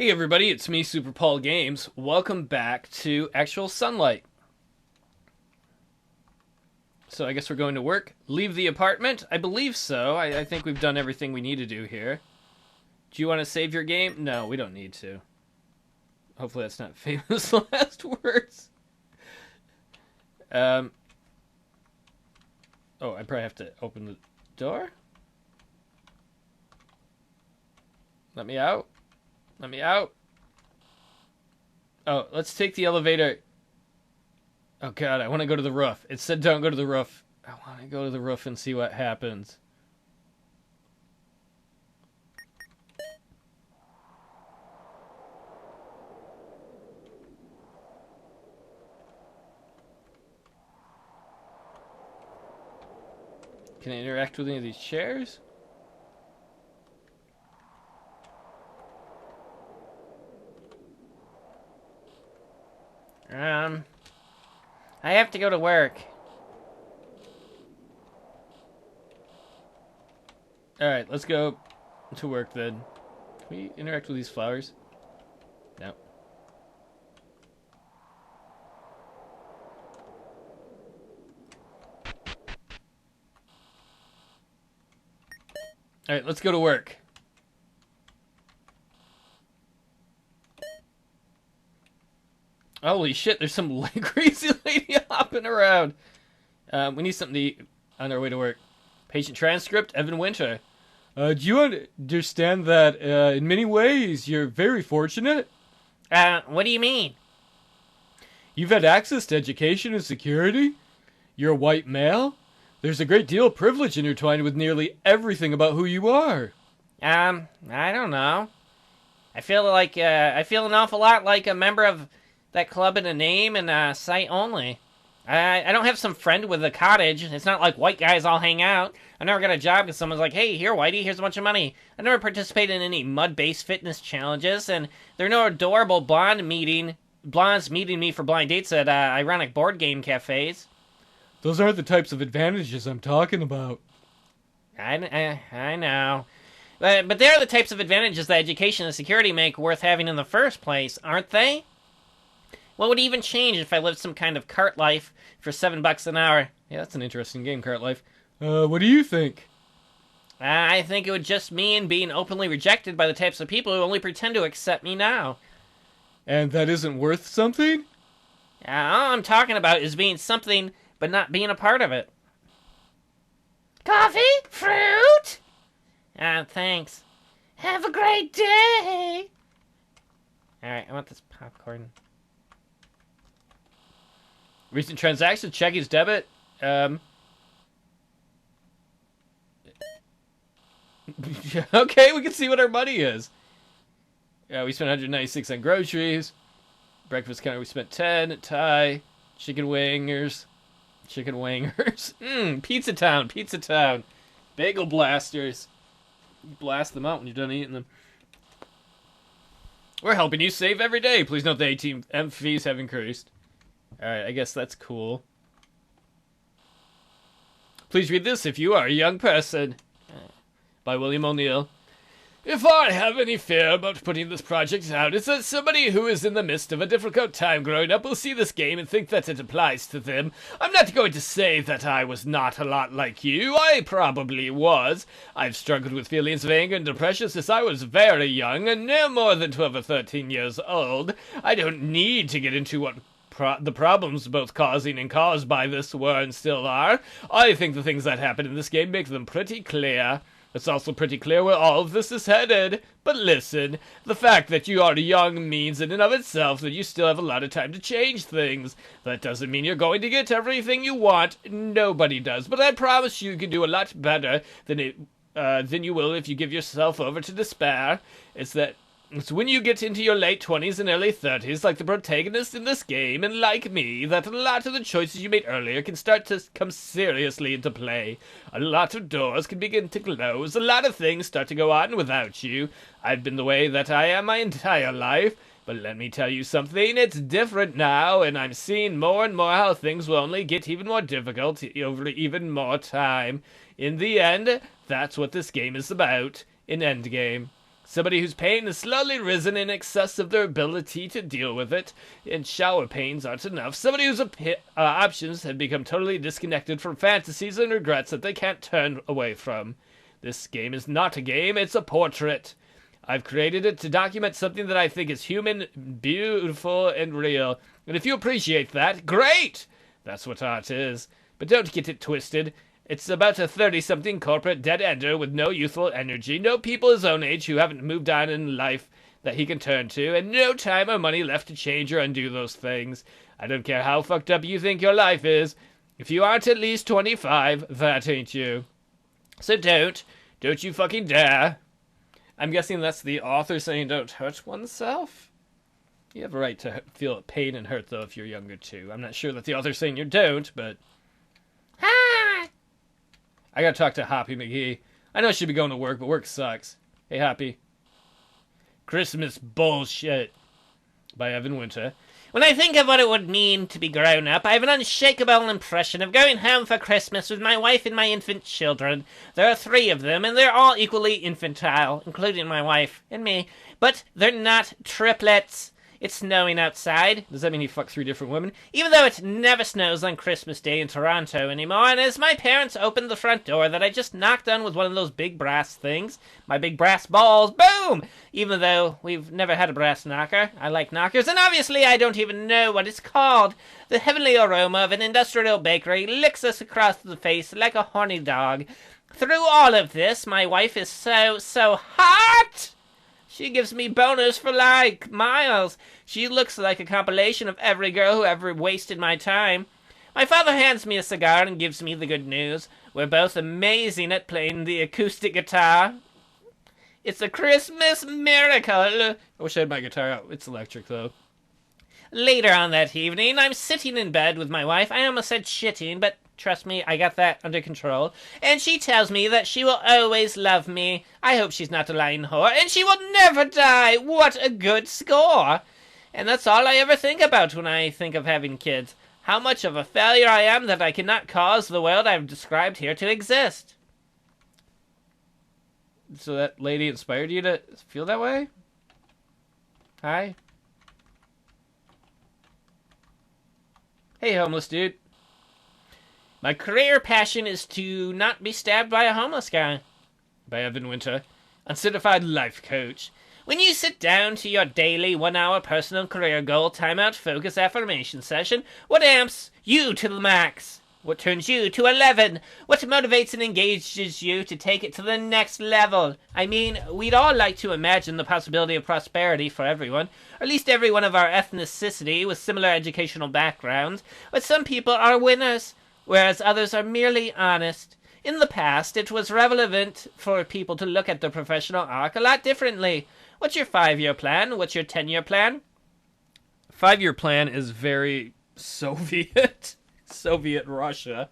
Hey everybody, it's me, Super Paul Games. Welcome back to Actual Sunlight. So I guess we're going to work. Leave the apartment? I believe so. I think we've done everything we need to do here. Do you want to save your game? No, we don't need to. Hopefully that's not famous last words. Oh, I probably have to open the door? Let me out. Let me out. Oh, let's take the elevator. Oh god, I want to go to the roof. It said don't go to the roof. I want to go to the roof and see what happens. Can I interact with any of these chairs? I have to go to work. Alright, let's go to work then. Can we interact with these flowers? No. Alright, let's go to work. Holy shit, there's some crazy lady hopping around. We need something to eat on our way to work. Patient transcript, Evan Winter. Do you understand that in many ways you're very fortunate? What do you mean? You've had access to education and security. You're a white male. There's a great deal of privilege intertwined with nearly everything about who you are. I don't know. I feel an awful lot like a member of that club in a name and sight only. I don't have some friend with a cottage. It's not like white guys all hang out. I never got a job because someone's like, hey, here, Whitey, here's a bunch of money. I never participated in any mud-based fitness challenges, and there are no adorable blondes meeting me for blind dates at ironic board game cafes. Those aren't the types of advantages I'm talking about. I know. But they are the types of advantages that education and security make worth having in the first place, aren't they? What would even change if I lived some kind of cart life for $7 an hour? Yeah, that's an interesting game, Cart Life. What do you think? I think it would just mean being openly rejected by the types of people who only pretend to accept me now. And that isn't worth something? All I'm talking about is being something, but not being a part of it. Coffee? Fruit? Thanks. Have a great day! Alright, I want this popcorn. Recent transactions, check his debit. Okay, we can see what our money is. Yeah, we spent 196 on groceries. Breakfast counter, we spent 10. Thai, chicken wingers. Pizza Town. Bagel blasters. You blast them out when you're done eating them. We're helping you save every day. Please note the ATM fees have increased. Alright, I guess that's cool. Please read this if you are a young person. By William O'Neill. If I have any fear about putting this project out, it's that somebody who is in the midst of a difficult time growing up will see this game and think that it applies to them. I'm not going to say that I was not a lot like you. I probably was. I've struggled with feelings of anger and depression since I was very young, and no more than 12 or 13 years old. I don't need to get into what the problems both causing and caused by this were and still are. I think the things that happen in this game make them pretty clear. It's also pretty clear where all of this is headed. But listen, the fact that you are young means in and of itself that you still have a lot of time to change things. That doesn't mean you're going to get everything you want. Nobody does. But I promise you can do a lot better than you will if you give yourself over to despair. It's when you get into your late 20s and early 30s, like the protagonist in this game, and like me, that a lot of the choices you made earlier can start to come seriously into play. A lot of doors can begin to close, a lot of things start to go on without you. I've been the way that I am my entire life, but let me tell you something, it's different now, and I'm seeing more and more how things will only get even more difficult over even more time. In the end, that's what this game is about, an endgame. Somebody whose pain has slowly risen in excess of their ability to deal with it, and shower pains aren't enough. Somebody whose options have become totally disconnected from fantasies and regrets that they can't turn away from. This game is not a game, it's a portrait. I've created it to document something that I think is human, beautiful, and real. And if you appreciate that, great! That's what art is. But don't get it twisted. It's about a 30-something corporate dead-ender with no youthful energy, no people his own age who haven't moved on in life that he can turn to, and no time or money left to change or undo those things. I don't care how fucked up you think your life is. If you aren't at least 25, that ain't you. So don't you fucking dare. I'm guessing that's the author saying don't hurt oneself? You have a right to feel pain and hurt, though, if you're younger, too. I'm not sure that the author's saying you don't, but... I gotta talk to Hoppy McGee. I know she'd be going to work, but work sucks. Hey, Hoppy. Christmas Bullshit by Evan Winter. When I think of what it would mean to be grown up, I have an unshakable impression of going home for Christmas with my wife and my infant children. There are 3 of them, and they're all equally infantile, including my wife and me. But they're not triplets. It's snowing outside. Does that mean you fuck 3 different women? Even though it never snows on Christmas Day in Toronto anymore, and as my parents opened the front door that I just knocked on with one of those big brass things, my big brass balls, boom! Even though we've never had a brass knocker, I like knockers, and obviously I don't even know what it's called. The heavenly aroma of an industrial bakery licks us across the face like a horny dog. Through all of this, my wife is so hot! She gives me boners for, like, miles. She looks like a compilation of every girl who ever wasted my time. My father hands me a cigar and gives me the good news. We're both amazing at playing the acoustic guitar. It's a Christmas miracle. I wish I had my guitar out. It's electric, though. Later on that evening, I'm sitting in bed with my wife. I almost said shitting, but trust me, I got that under control. And she tells me that she will always love me. I hope she's not a lying whore. And she will never die. What a good score. And that's all I ever think about when I think of having kids. How much of a failure I am that I cannot cause the world I've described here to exist. So that lady inspired you to feel that way? Hi? Hey, homeless dude. My career passion is to not be stabbed by a homeless guy. By Evan Winter, uncertified life coach. When you sit down to your daily 1-hour personal career goal timeout focus affirmation session, what amps you to the max? What turns you to 11? What motivates and engages you to take it to the next level? I mean, we'd all like to imagine the possibility of prosperity for everyone, or at least everyone of our ethnicity with similar educational backgrounds, but some people are winners, whereas others are merely honest. In the past, it was relevant for people to look at their professional arc a lot differently. What's your 5-year plan? What's your 10-year plan? 5-year plan is very Soviet. Soviet Russia.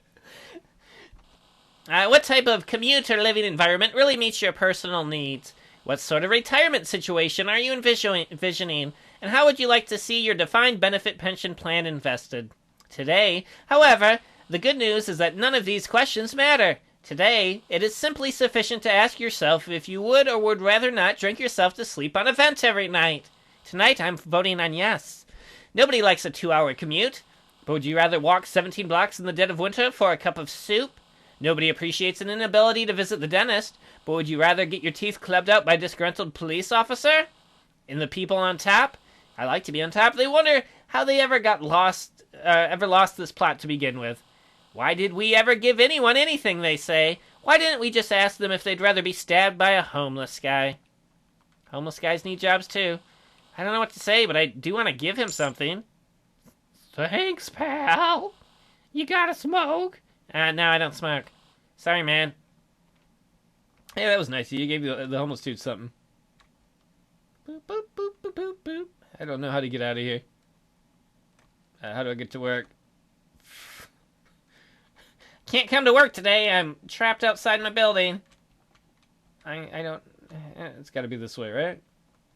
What type of commute or living environment really meets your personal needs? What sort of retirement situation are you envisioning? And how would you like to see your defined benefit pension plan invested? Today, however, the good news is that none of these questions matter. Today, it is simply sufficient to ask yourself if you would or would rather not drink yourself to sleep on a vent every night. Tonight, I'm voting on yes. Nobody likes a 2-hour commute. But would you rather walk 17 blocks in the dead of winter for a cup of soup? Nobody appreciates an inability to visit the dentist. But would you rather get your teeth clubbed out by a disgruntled police officer? And the people on top? I like to be on top. They wonder how they ever lost this plot to begin with. Why did we ever give anyone anything, they say? Why didn't we just ask them if they'd rather be stabbed by a homeless guy? Homeless guys need jobs too. I don't know what to say, but I do want to give him something. Thanks, pal. You gotta smoke? No, I don't smoke. Sorry, man. Hey, that was nice of you. You gave the homeless dude something. Boop, boop, boop, boop, boop, boop. I don't know how to get out of here. How do I get to work? Can't come to work today. I'm trapped outside my building. I don't... It's gotta be this way, right?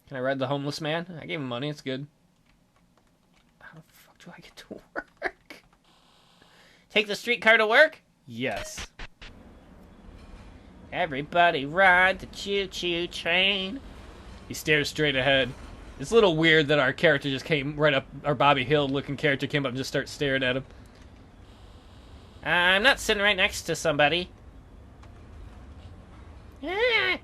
Can I ride the homeless man? I gave him money. It's good. How the fuck do I get to work? Take the streetcar to work? Yes. Everybody ride the choo-choo train. He stares straight ahead. It's a little weird that our character just came right up, our Bobby Hill looking character came up and just started staring at him. I'm not sitting right next to somebody. That'd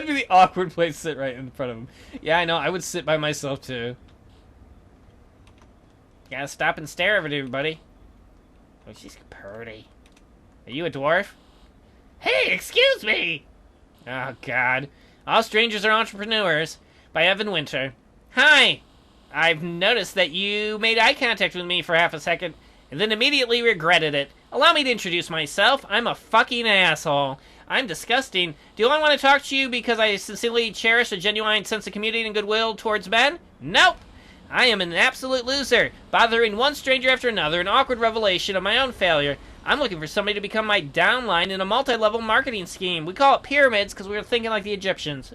be the awkward place to sit right in front of him. Yeah, I know. I would sit by myself, too. Gotta stop and stare at everybody. Oh, she's pretty. Are you a dwarf? Hey, excuse me! Oh, God. All Strangers Are Entrepreneurs by Evan Winter. Hi! I've noticed that you made eye contact with me for half a second and then immediately regretted it. Allow me to introduce myself. I'm a fucking asshole. I'm disgusting. Do I want to talk to you because I sincerely cherish a genuine sense of community and goodwill towards men? Nope. I am an absolute loser, bothering one stranger after another, an awkward revelation of my own failure. I'm looking for somebody to become my downline in a multi-level marketing scheme. We call it pyramids because we were thinking like the Egyptians.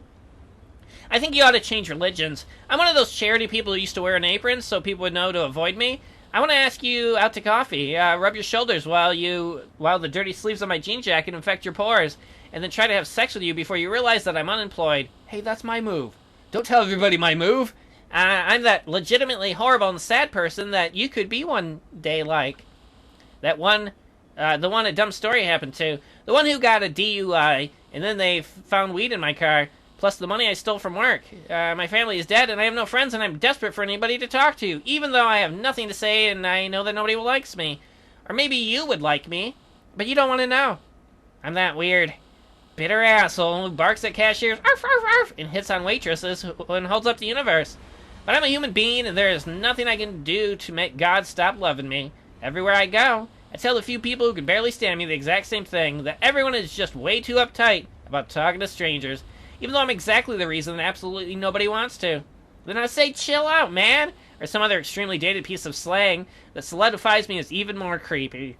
I think you ought to change religions. I'm one of those charity people who used to wear an apron so people would know to avoid me. I want to ask you out to coffee. Rub your shoulders while the dirty sleeves on my jean jacket infect your pores, and then try to have sex with you before you realize that I'm unemployed. Hey, that's my move. Don't tell everybody my move. I'm that legitimately horrible and sad person that you could be one day like. That one, the one a dumb story happened to. The one who got a DUI, and then they found weed in my car, plus the money I stole from work. My family is dead, and I have no friends, and I'm desperate for anybody to talk to, even though I have nothing to say, and I know that nobody likes me. Or maybe you would like me, but you don't want to know. I'm that weird, bitter asshole who barks at cashiers, arf, arf, arf, and hits on waitresses and holds up the universe. But I'm a human being, and there is nothing I can do to make God stop loving me. Everywhere I go, I tell the few people who can barely stand me the exact same thing, that everyone is just way too uptight about talking to strangers, even though I'm exactly the reason that absolutely nobody wants to. Then I say, chill out, man, or some other extremely dated piece of slang that solidifies me as even more creepy.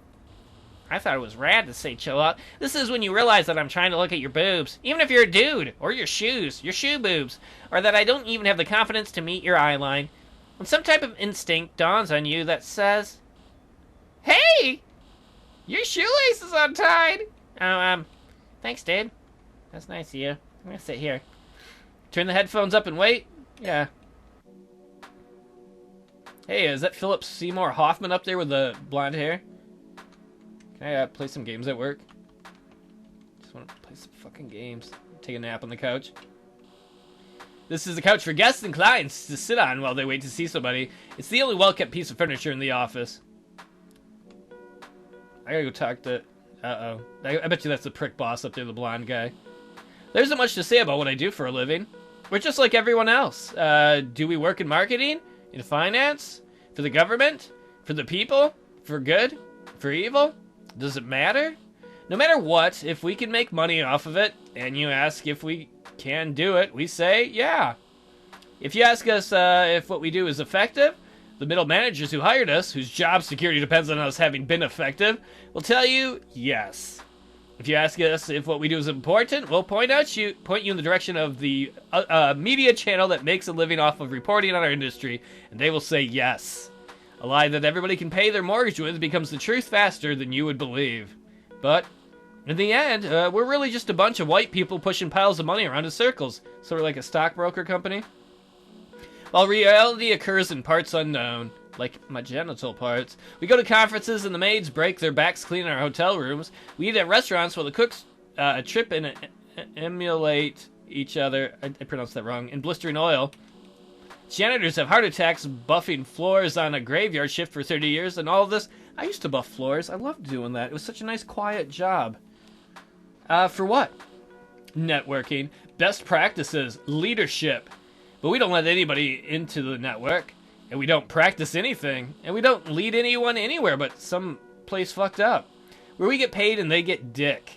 I thought it was rad to say chill out. This is when you realize that I'm trying to look at your boobs, even if you're a dude, or your shoes, your shoe boobs, or that I don't even have the confidence to meet your eye line. When some type of instinct dawns on you that says, hey, your shoelace is untied. Oh, thanks, dude. That's nice of you. I'm gonna sit here. Turn the headphones up and wait? Yeah. Hey, is that Philip Seymour Hoffman up there with the blonde hair? Can I play some games at work? Just want to play some fucking games. Take a nap on the couch. This is the couch for guests and clients to sit on while they wait to see somebody. It's the only well-kept piece of furniture in the office. I gotta go talk to... Uh-oh. I bet you that's the prick boss up there, the blonde guy. There isn't much to say about what I do for a living. We're just like everyone else. Do we work in marketing? In finance? For the government? For the people? For good? For evil? Does it matter? No matter what, if we can make money off of it, and you ask if we can do it, we say, yeah. If you ask us if what we do is effective, the middle managers who hired us, whose job security depends on us having been effective, will tell you, yes. If you ask us if what we do is important, we'll point you in the direction of the media channel that makes a living off of reporting on our industry, and they will say yes. A lie that everybody can pay their mortgage with becomes the truth faster than you would believe. But in the end, we're really just a bunch of white people pushing piles of money around in circles, sort of like a stockbroker company. While reality occurs in parts unknown, like my genital parts, we go to conferences and the maids break their backs cleaning our hotel rooms. We eat at restaurants while the cooks trip and emulate each other. I pronounced that wrong. In blistering oil. Janitors have heart attacks buffing floors on a graveyard shift for 30 years, and all of this. I used to buff floors. I loved doing that. It was such a nice, quiet job. For what? Networking, best practices, leadership. But we don't let anybody into the network, and we don't practice anything, and we don't lead anyone anywhere but some place fucked up, where we get paid and they get dick.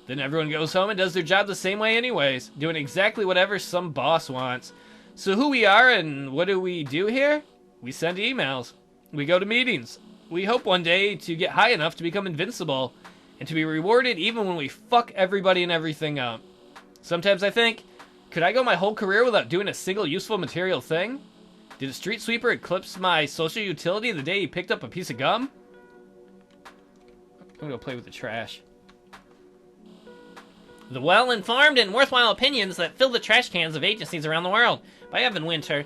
Then everyone goes home and does their job the same way anyways, doing exactly whatever some boss wants. So who we are and what do we do here? We send emails. We go to meetings. We hope one day to get high enough to become invincible and to be rewarded even when we fuck everybody and everything up. Sometimes I think, could I go my whole career without doing a single useful material thing? Did a street sweeper eclipse my social utility the day he picked up a piece of gum? I'm gonna go play with the trash. The well-informed and worthwhile opinions that fill the trash cans of agencies around the world, by Evan Winter.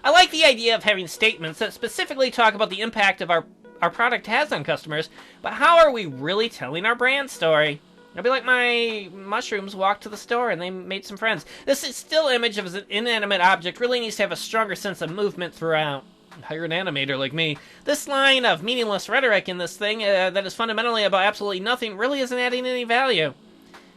I like the idea of having statements that specifically talk about the impact of our product has on customers, but how are we really telling our brand story? It'll be like my mushrooms walked to the store and they made some friends. This still image of an inanimate object really needs to have a stronger sense of movement throughout. Hire an animator like me. This line of meaningless rhetoric in this thing that is fundamentally about absolutely nothing really isn't adding any value.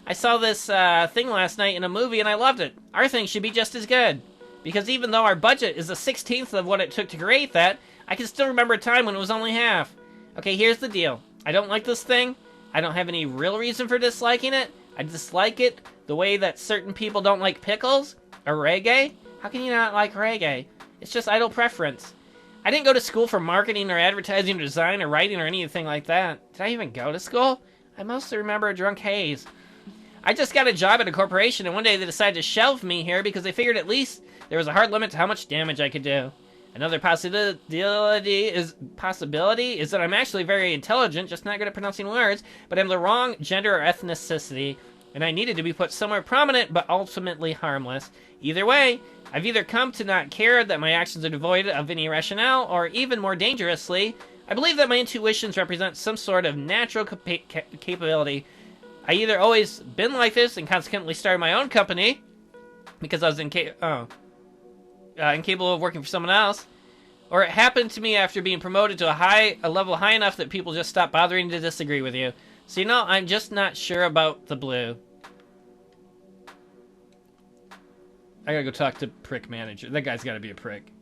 I saw this thing last night in a movie and I loved it. Our thing should be just as good. Because even though our budget is a 16th of what it took to create that, I can still remember a time when it was only half. Okay, here's the deal. I don't like this thing. I don't have any real reason for disliking it. I dislike it the way that certain people don't like pickles or reggae. How can you not like reggae? It's just idle preference. I didn't go to school for marketing or advertising or design or writing or anything like that. Did I even go to school? I mostly remember a drunk haze. I just got a job at a corporation and one day they decided to shelve me here because they figured at least there was a hard limit to how much damage I could do. Another possibility is that I'm actually very intelligent, just not good at pronouncing words, but I'm the wrong gender or ethnicity, and I needed to be put somewhere prominent but ultimately harmless. Either way, I've either come to not care that my actions are devoid of any rationale, or even more dangerously, I believe that my intuitions represent some sort of natural capability. I either always been like this and consequently started my own company, because I was incapable of working for someone else, or it happened to me after being promoted to a level high enough that people just stopped bothering to disagree with you. So you know, I'm just not sure about the blue. I gotta go talk to prick manager. That guy's gotta be a prick.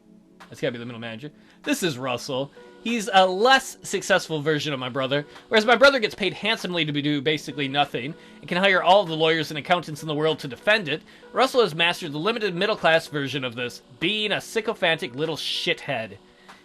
That's gotta be the middle manager. This is Russell. He's a less successful version of my brother, whereas my brother gets paid handsomely to do basically nothing, and can hire all of the lawyers and accountants in the world to defend it. Russell has mastered the limited middle-class version of this, being a sycophantic little shithead.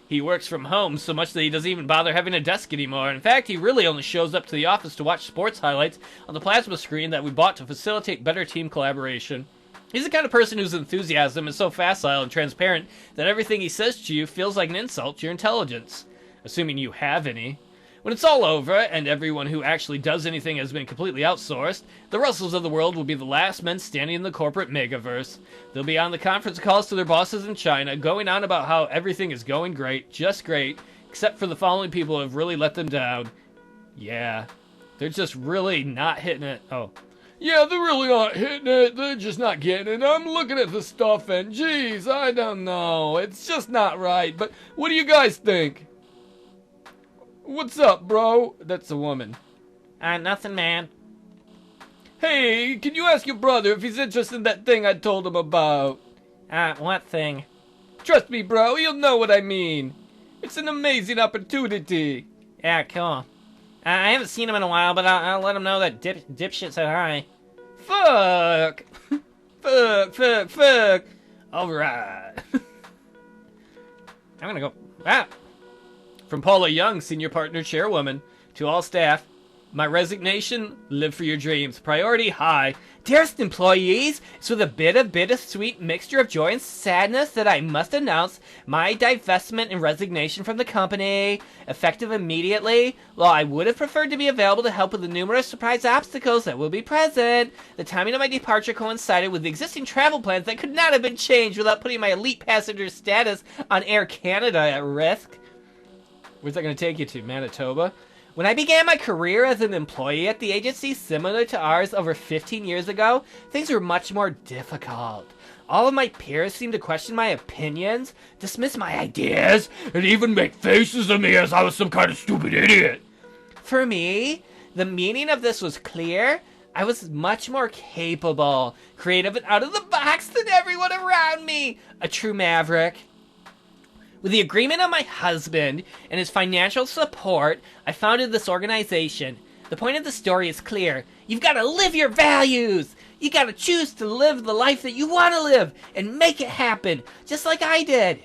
He works from home so much that he doesn't even bother having a desk anymore. In fact, he really only shows up to the office to watch sports highlights on the plasma screen that we bought to facilitate better team collaboration. He's the kind of person whose enthusiasm is so facile and transparent that everything he says to you feels like an insult to your intelligence. Assuming you have any. When it's all over, and everyone who actually does anything has been completely outsourced, the Russells of the world will be the last men standing in the corporate megaverse. They'll be on the conference calls to their bosses in China, going on about how everything is going great, just great, except for the following people who have really let them down. Yeah, they're just really not hitting it. Oh. Yeah, they're really not hitting it, they're just not getting it. I'm looking at the stuff and, geez, I don't know, it's just not right, but what do you guys think? What's up, bro? That's a woman. Nothing, man. Hey, can you ask your brother if he's interested in that thing I told him about? What thing? Trust me, bro, he'll know what I mean. It's an amazing opportunity. Yeah, cool. I haven't seen him in a while, but I'll let him know that dipshit said hi. Fuck. Fuck. Alright. I'm gonna go... Ah! From Paula Young, Senior Partner Chairwoman, to all staff, my resignation, live for your dreams, priority high. Dearest employees, it's with a bit of bittersweet mixture of joy and sadness that I must announce my divestment and resignation from the company, effective immediately. While I would have preferred to be available to help with the numerous surprise obstacles that will be present, the timing of my departure coincided with the existing travel plans that could not have been changed without putting my elite passenger status on Air Canada at risk. Where's that going to take you to, Manitoba? When I began my career as an employee at the agency similar to ours over 15 years ago, things were much more difficult. All of my peers seemed to question my opinions, dismiss my ideas, and even make faces at me as I was some kind of stupid idiot. For me, the meaning of this was clear. I was much more capable, creative, and out of the box than everyone around me. A true maverick. With the agreement of my husband and his financial support, I founded this organization. The point of the story is clear. You've got to live your values. You got to choose to live the life that you want to live and make it happen, just like I did.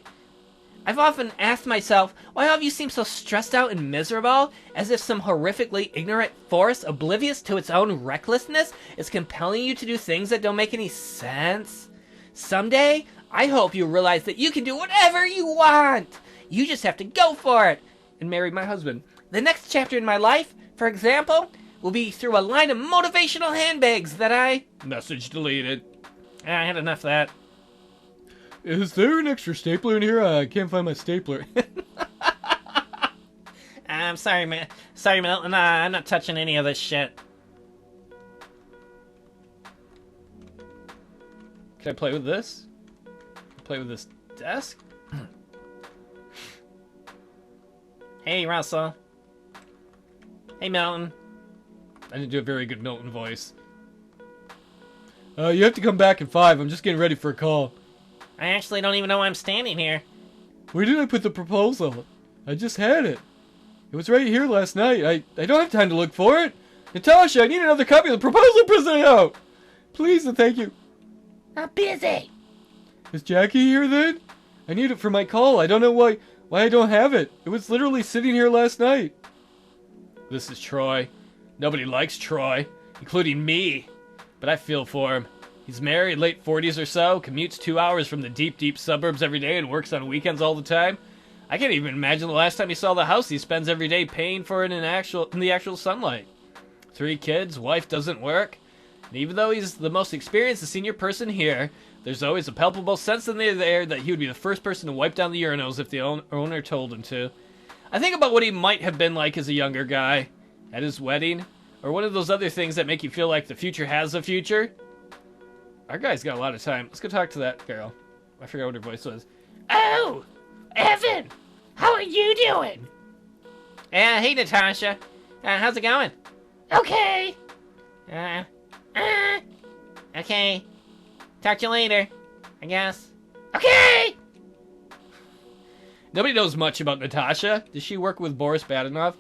I've often asked myself, why have you seemed so stressed out and miserable, as if some horrifically ignorant force, oblivious to its own recklessness, is compelling you to do things that don't make any sense? Someday, I hope you realize that you can do whatever you want. You just have to go for it. And marry my husband. The next chapter in my life, for example, will be through a line of motivational handbags that I... Message deleted. I had enough of that. Is there an extra stapler in here? I can't find my stapler. I'm sorry, man. Sorry, Milton. I'm not touching any of this shit. Can I play with this? Play with this desk? Hey, Russell. Hey, Milton. I didn't do a very good Milton voice. You have to come back in 5. I'm just getting ready for a call. I actually don't even know why I'm standing here. Where did I put the proposal? I just had it. It was right here last night. I don't have time to look for it. Natasha, I need another copy of the proposal presented out. Please and thank you. I'm busy. Is Jackie here then? I need it for my call. I don't know why I don't have it. It was literally sitting here last night. This is Troy. Nobody likes Troy, including me. But I feel for him. He's married, late 40s or so, commutes 2 hours from the deep, deep suburbs every day and works on weekends all the time. I can't even imagine the last time he saw the house he spends every day paying for it in the actual sunlight. 3 kids, wife doesn't work. And even though he's the most experienced and senior person here, there's always a palpable sense in the air that he would be the first person to wipe down the urinals if the owner told him to. I think about what he might have been like as a younger guy, at his wedding, or one of those other things that make you feel like the future has a future. Our guy's got a lot of time. Let's go talk to that girl. I forgot what her voice was. Oh, Evan, how are you doing? Hey, Natasha. How's it going? Okay. Okay. Talk to you later, I guess. Okay! Nobody knows much about Natasha. Does she work with Boris Badenov?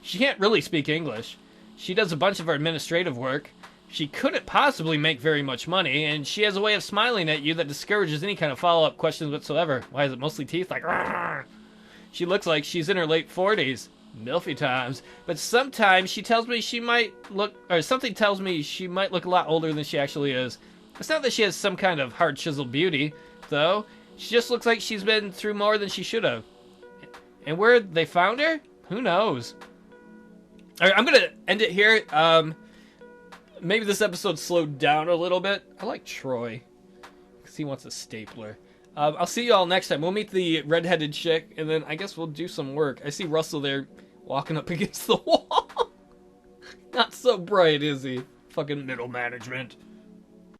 She can't really speak English. She does a bunch of our administrative work. She couldn't possibly make very much money, and she has a way of smiling at you that discourages any kind of follow-up questions whatsoever. Why is it mostly teeth? Like, "Argh." She looks like she's in her late 40s. Milfy times. But sometimes she tells me she might look, or something tells me she might look a lot older than she actually is. It's not that she has some kind of hard chiseled beauty, though. She just looks like she's been through more than she should have. And where they found her? Who knows? Alright, I'm gonna end it here. Maybe this episode slowed down a little bit. I like Troy, because he wants a stapler. I'll see you all next time. We'll meet the redheaded chick, and then I guess we'll do some work. I see Russell there walking up against the wall. Not so bright, is he? Fucking middle management.